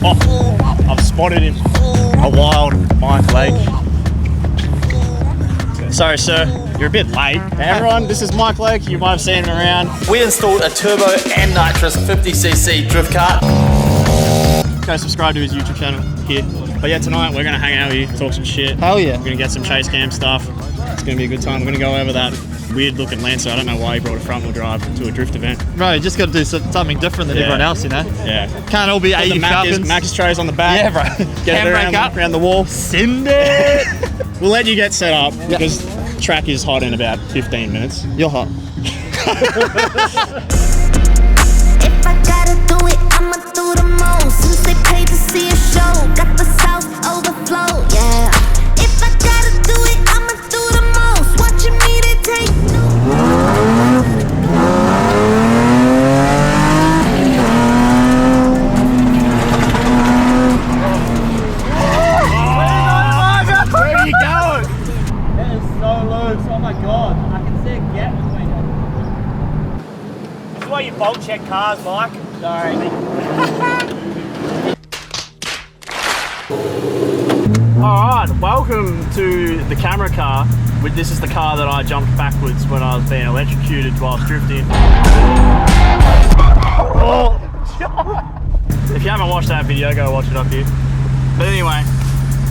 Oh, I've spotted him. A wild Mike Lake. Sorry, sir, you're a bit late. Hey, everyone, this is Mike Lake. You might have seen him around. We installed a turbo and nitrous 50cc drift kart. Go subscribe to his YouTube channel here. But yeah, tonight we're gonna hang out with you, talk some shit. Hell yeah. We're gonna get some chase cam stuff. It's gonna be a good time. We're gonna go over that weird looking Lancer. I don't know why he brought a front wheel drive to a drift event. Right, you just got to do something different than everyone else, you know? Yeah. Can't all be 80 Falcons. Max trays on the back. Yeah, bro. Get it around the wall. Send it. We'll let you get set up because track is hot in about 15 minutes. You're hot. If I gotta do it, I'ma do the most. Since they paid to see a show, got the South overflow, yeah. If I gotta do it, I'ma do the most. Watching me to take Where are you going? That is so loose. Oh my god. I can see a gap between them. This is why you bolt check cars, Mike. Sorry. Alright, welcome to the camera car. This is the car that I jumped backwards when I was being electrocuted whilst drifting. Oh. If you haven't watched that video, go watch it up here. But anyway,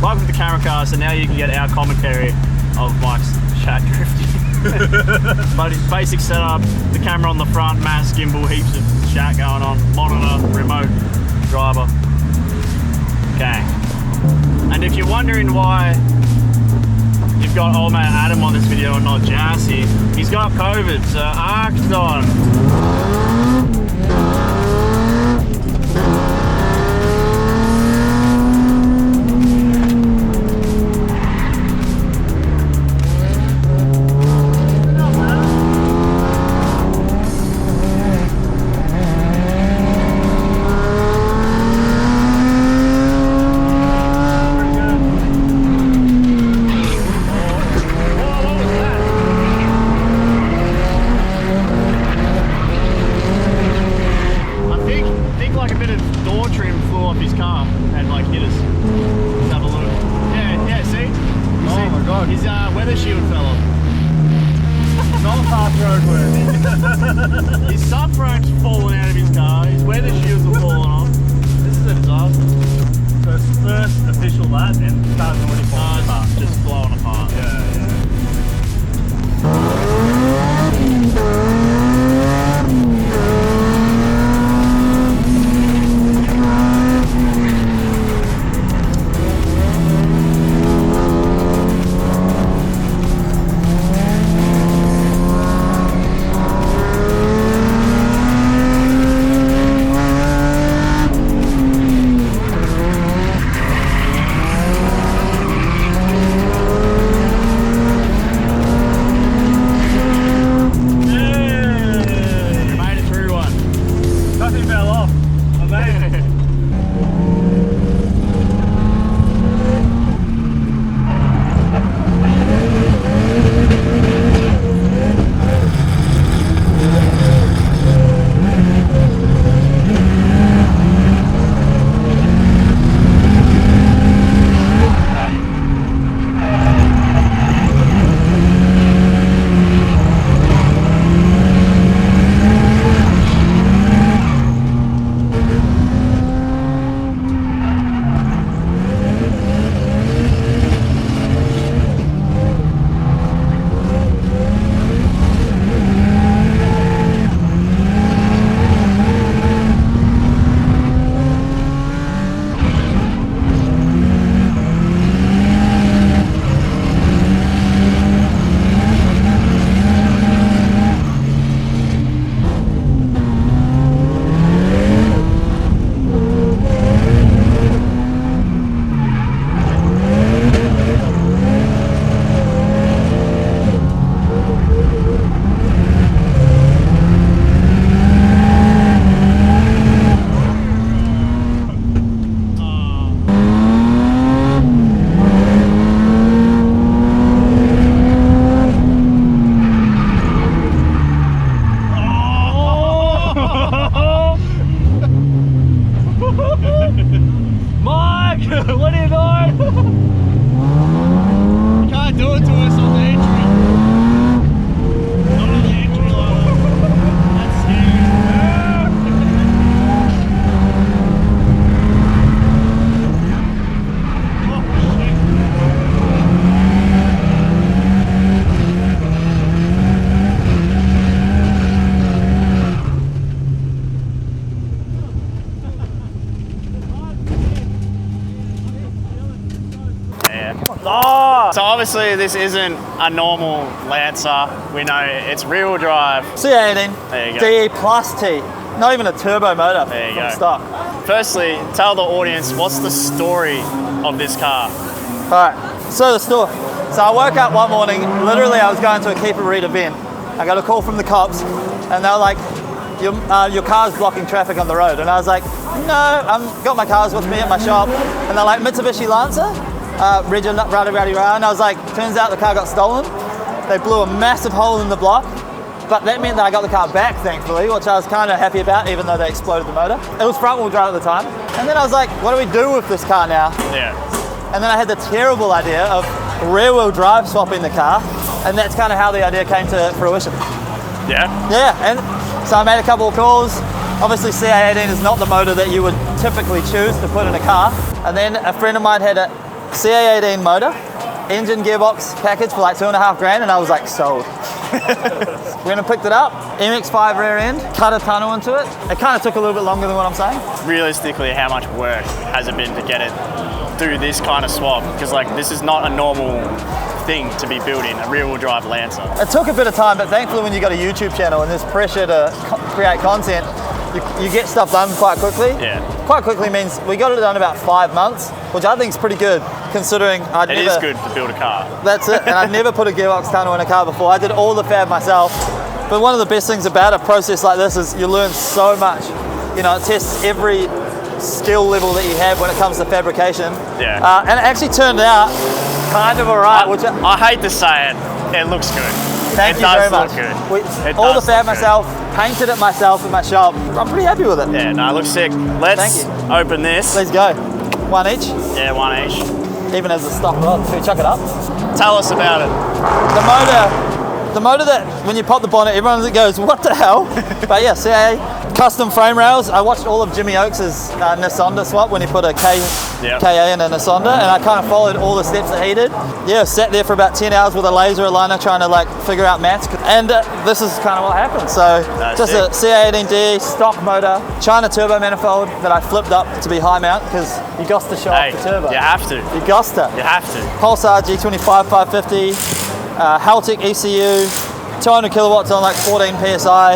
welcome to the camera car, so now you can get our commentary of Mike's chat drifting. But it's basic setup, the camera on the front, mass gimbal, heaps of chat going on, monitor, remote, driver. Okay. And if you're wondering why you've got old man Adam on this video and not Jassy, he's got COVID, so act on. His subframe's fallen out of his car, his weather shields are falling off. This is a disaster. So it's the first official lap and the car's already falling apart. It's just blowing apart. What are you doing? You can't do it to us on the entry. Not on the entry line. That's Oh, so obviously this isn't a normal Lancer. We know it's rear-wheel drive. C18. There you go. DE plus T. Not even a turbo motor. There you from go. stock. Firstly, tell the audience what's the story of this car. Alright, so the store. So I woke up one morning, literally I was going to a Keep It Reet event. I got a call from the cops and they were like, your car's blocking traffic on the road. And I was like, no, I've got my cars with me at my shop. And they're like, Mitsubishi Lancer? Ruddy, and I was like, turns out the car got stolen. They blew a massive hole in the block, but that meant that I got the car back, thankfully, which I was kind of happy about, even though they exploded the motor. It was front wheel drive at the time. And then I was like, what do we do with this car now? Yeah. And then I had the terrible idea of rear wheel drive swapping the car, and that's kind of how the idea came to fruition. Yeah? Yeah, and so I made a couple of calls. Obviously CA18 is not the motor that you would typically choose to put in a car. And then a friend of mine had a CA18 motor, engine gearbox package for like $2.5 grand, and I was like, sold. Went and picked it up, MX-5 rear end, cut a tunnel into it. It kind of took a little bit longer than what I'm saying. Realistically, how much work has it been to get it through this kind of swap? Because like this is not a normal thing to be building, a rear-wheel drive Lancer. It took a bit of time, but thankfully when you got a YouTube channel and there's pressure to create content, you get stuff done quite quickly. Yeah. Quite quickly means we got it done about 5 months, which I think is pretty good considering It is good to build a car. That's it, and I'd never put a gearbox tunnel in a car before. I did all the fab myself. But one of the best things about a process like this is you learn so much. You know, it tests every skill level that you have when it comes to fabrication. Yeah. And it actually turned out kind of alright. I hate to say it looks good. Thank you very much. It does look good. All the fab myself, painted it myself in my shop. I'm pretty happy with it. Yeah, no, it looks sick. Let's open this. Let's go. One each. Yeah, one each. Even as a stock rod. Should we chuck it up? Tell us about it. The motor that when you pop the bonnet, everyone goes, what the hell? But yeah, CA, custom frame rails. I watched all of Jimmy Oakes' Nisonda swap when he put a KA in a Nisonda, and I kind of followed all the steps that he did. Yeah, sat there for about 10 hours with a laser aligner trying to like figure out maths, and this is kind of what happened. So just a CA18D stock motor, China turbo manifold that I flipped up to be high mount because you got to show off the turbo. You have to. You got to. You have to. Pulsar G25 550. Haltech ECU, 200 kilowatts on like 14 PSI,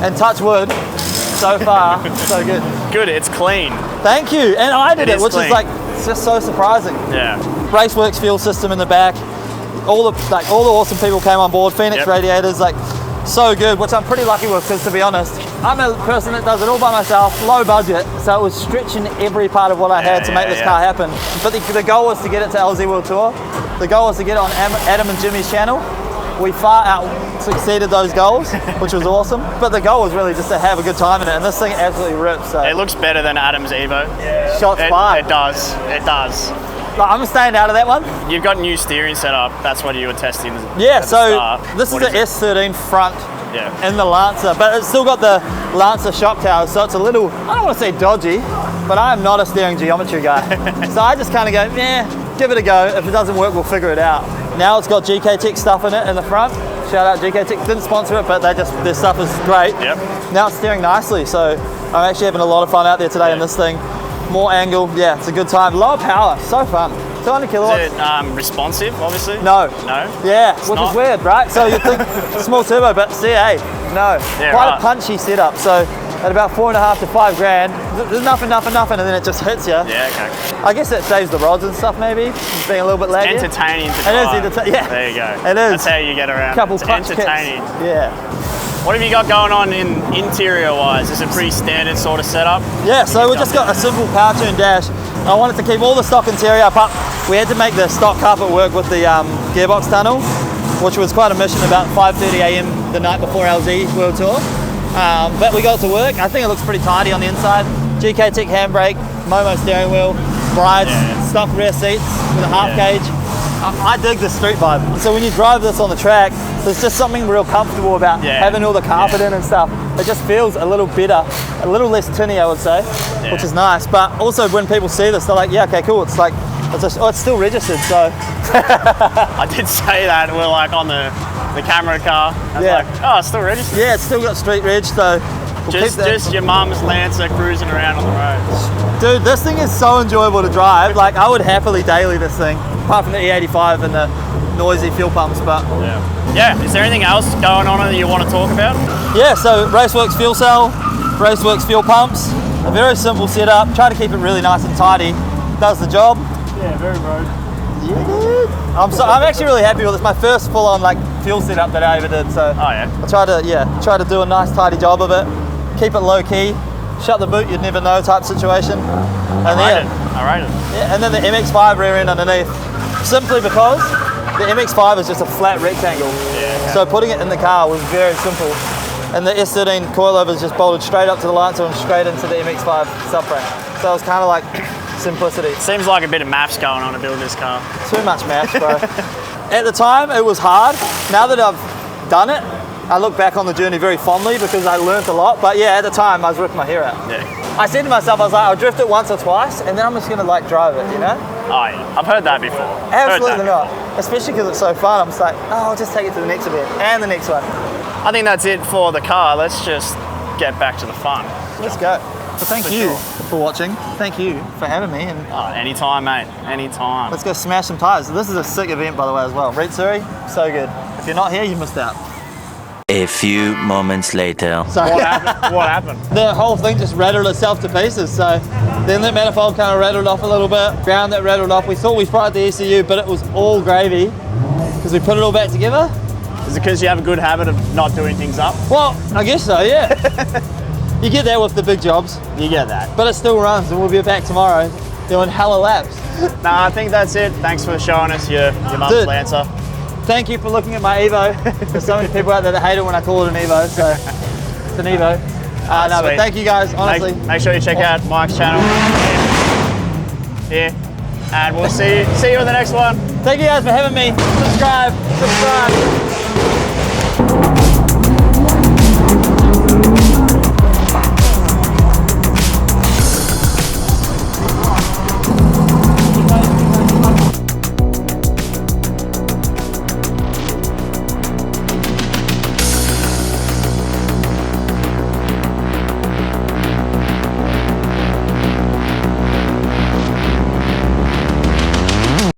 and touch wood, so far, so good. Good, it's clean. Thank you, and I did it, which clean. is like, it's just so surprising. Yeah. Raceworks fuel system in the back, all the awesome people came on board, Phoenix radiators, like, so good, which I'm pretty lucky with, because to be honest, I'm a person that does it all by myself, low budget, so it was stretching every part of what I had to make this car happen. But the goal was to get it to LZ World Tour. The goal was to get it on Adam and Jimmy's channel. We far out succeeded those goals, which was awesome. But the goal was really just to have a good time in it, and this thing absolutely rips. So. It looks better than Adam's EVO. Yeah. Shots fired. It does. It does. Like, I'm staying out of that one. You've got new steering set up. That's what you were testing. Yeah. So this is the S13 front. Yeah. In the Lancer, but it's still got the Lancer shock tower, so it's a little, I don't want to say dodgy, but I am not a steering geometry guy. So I just kind of go, give it a go. If it doesn't work, we'll figure it out. Now it's got GK Tech stuff in it in the front. Shout out GK Tech, didn't sponsor it, but their stuff is great. Yep. Now it's steering nicely, so I'm actually having a lot of fun out there today in this thing. More angle, yeah, it's a good time. Lower power, so fun. 200 kilowatts. Is it responsive, obviously? No. No? Yeah, which is weird, right? So you think small turbo, but CA, no. Yeah, quite a punchy setup. So at about 4.5 to 5 grand, there's nothing, and then it just hits you. Yeah, okay. I guess that saves the rods and stuff, maybe, just being a little bit laggy. It's entertaining to drive. It is, yeah. There you go. It is. That's how you get around. Couple it's clutch entertaining. kicks. Yeah. What have you got going on in interior-wise? Is it a pretty standard sort of setup? Yeah, so we just got a simple power tune dash. I wanted to keep all the stock interior up. We had to make the stock carpet work with the gearbox tunnel, which was quite a mission about 5:30 a.m. the night before LZ World Tour. But we got it to work. I think it looks pretty tidy on the inside. GK Tech handbrake, Momo steering wheel. brights, Yeah. stuffed rear seats with a half Yeah. cage. I dig the street vibe. So when you drive this on the track, there's just something real comfortable about Yeah. having all the carpet in and stuff. It just feels a little better, a little less tinny, I would say, which is nice. But also when people see this, they're like, yeah, okay, cool. It's like, it's still registered, so. I did say that we're like on the camera car. I was Yeah. like, oh, it's still registered. Yeah, it's still got street reg, so. We'll keep that. Just your mum's Lancer cruising around on the road. Dude, this thing is so enjoyable to drive. Like, I would happily daily this thing, apart from the E85 and the noisy fuel pumps, but. Yeah. Is there anything else going on that you want to talk about? Yeah, so Raceworks fuel cell, Raceworks fuel pumps, a very simple setup. Try to keep it really nice and tidy. Does the job. Yeah, very road. Yeah, dude. I'm actually really happy with this. My first full-on like fuel setup that I ever did. So Oh yeah. I try to do a nice tidy job of it. Keep it low key. Shut the boot, you'd never know type situation. And I rate it. Yeah, and then the MX-5 rear end underneath. Simply because the MX-5 is just a flat rectangle. Yeah. So putting it in the car was very simple. And the S13 coilover is just bolted straight up to the Lancer and straight into the MX-5 subframe. So it was kind of like simplicity. Seems like a bit of maths going on to build this car. Too much maths, bro. At the time, it was hard. Now that I've done it, I look back on the journey very fondly because I learned a lot. But yeah, at the time, I was ripping my hair out. Yeah. I said to myself, I was like, I'll drift it once or twice, and then I'm just gonna like drive it, you know? Oh yeah. I've heard that before. Absolutely not. Especially because it's so fun. I'm just like, oh, I'll just take it to the next event and the next one. I think that's it for the car. Let's just get back to the fun. Let's go. So thank For you sure. for watching. Thank you for having me, and Oh, anytime, mate. Anytime. let's go smash some tires. This is a sick event, by the way, as well. Reet Surrey, so good. If you're not here, you missed out. A few moments later. So What happened? What happened? the whole thing just rattled itself to pieces. So the inlet manifold kind of rattled off a little bit. Ground that rattled off. We thought we fried the ECU, but it was all gravy because we put it all back together. Is it because you have a good habit of not doing things up? Well, I guess so, yeah. You get that with the big jobs, You get that. but it still runs, and we'll be back tomorrow doing hella laps. Nah, I think that's it. Thanks for showing us your mum's Dude. Lancer. Thank you for looking at my Evo. There's so many people out there that hate it when I call it an Evo, so it's an Evo. No, but Sweet. thank you guys, honestly. Make sure you check out Mike's channel here, and we'll see you in the next one. Thank you guys for having me. Subscribe.